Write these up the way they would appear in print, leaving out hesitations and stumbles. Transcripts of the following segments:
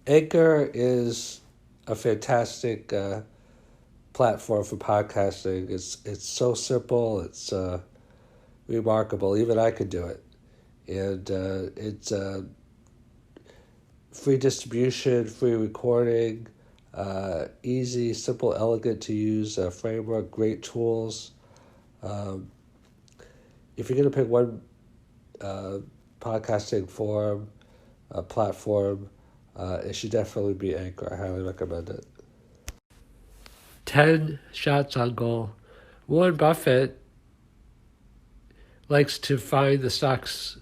Anchor is a fantastic platform for podcasting. It's so simple. It's remarkable. Even I could do it, and it's free distribution, free recording, easy, simple, elegant to use framework, great tools. If you're going to pick one podcasting forum, platform, it should definitely be Anchor. I highly recommend it. 10 shots on goal. Warren Buffett likes to find the stocks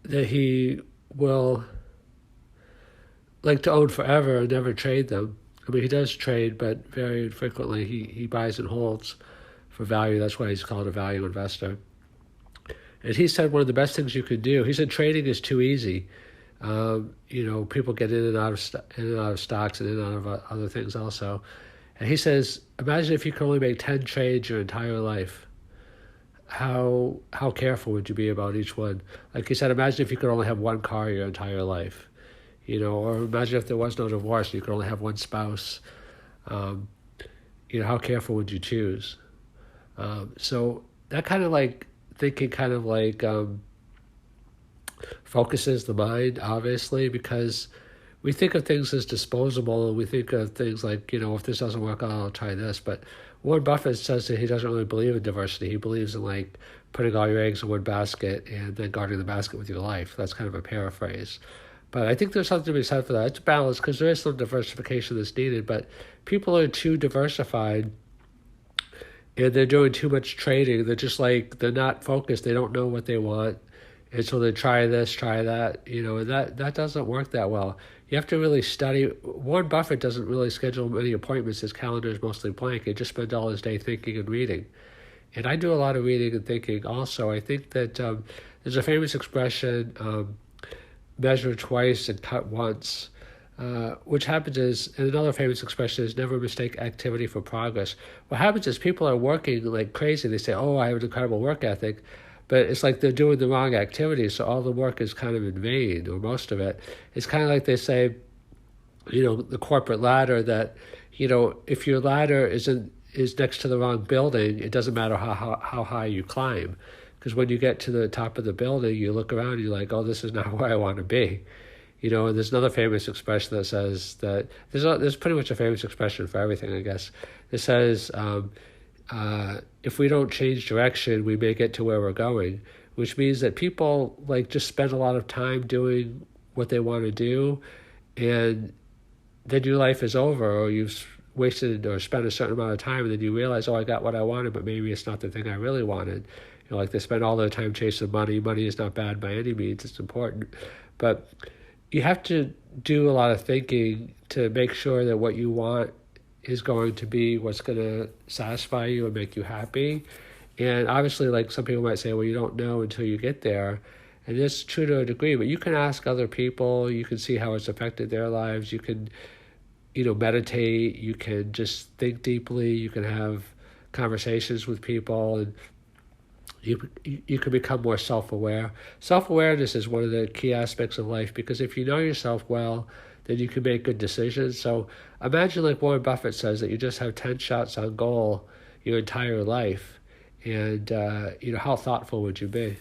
that he will like to own forever and never trade them. I mean, he does trade, but very infrequently. He buys and holds for value. That's why he's called a value investor. And he said one of the best things you could do, he said trading is too easy. People get in and out of stocks and in and out of other things also. And he says, imagine if you could only make 10 trades your entire life. How careful would you be about each one? Like he said, imagine if you could only have one car your entire life. Or imagine if there was no divorce and you could only have one spouse. How careful would you choose? So that kind of like thinking kind of like focuses the mind, obviously, because we think of things as disposable, and we think of things like, if this doesn't work out, I'll try this. But Warren Buffett says that he doesn't really believe in diversity. He believes in like putting all your eggs in one basket and then guarding the basket with your life. That's kind of a paraphrase. But I think there's something to be said for that. It's balanced because there is some diversification that's needed, but people are too diversified and they're doing too much trading. They're just like, they're not focused. They don't know what they want. And so they try this, try that, and that doesn't work that well. You have to really study. Warren Buffett doesn't really schedule many appointments. His calendar is mostly blank. He just spends all his day thinking and reading. And I do a lot of reading and thinking also. I think that there's a famous expression, measure twice and cut once, which happens is, and another famous expression is never mistake activity for progress. What happens is people are working like crazy. They say, oh, I have an incredible work ethic. But it's like they're doing the wrong activities, so all the work is kind of in vain, or most of it. It's kind of like they say, the corporate ladder, that, if your ladder is next to the wrong building, it doesn't matter how high you climb. Because when you get to the top of the building, you look around and you're like, oh, this is not where I want to be. And there's another famous expression that says that, there's pretty much a famous expression for everything, I guess. It says, if we don't change direction, we may get to where we're going, which means that people like just spend a lot of time doing what they want to do, and then your life is over, or you've wasted or spent a certain amount of time, and then you realize, oh, I got what I wanted, but maybe it's not the thing I really wanted. Like they spend all their time chasing money. Money is not bad by any means. It's important. But you have to do a lot of thinking to make sure that what you want is going to be what's going to satisfy you and make you happy. And obviously, like some people might say, well, you don't know until you get there. And it's true to a degree, but you can ask other people. You can see how it's affected their lives. You can, meditate. You can just think deeply. You can have conversations with people, and you can become more self-aware. Self-awareness is one of the key aspects of life, because if you know yourself well, then you can make good decisions. So imagine, like Warren Buffett says, that you just have 10 shots on goal your entire life. And, how thoughtful would you be?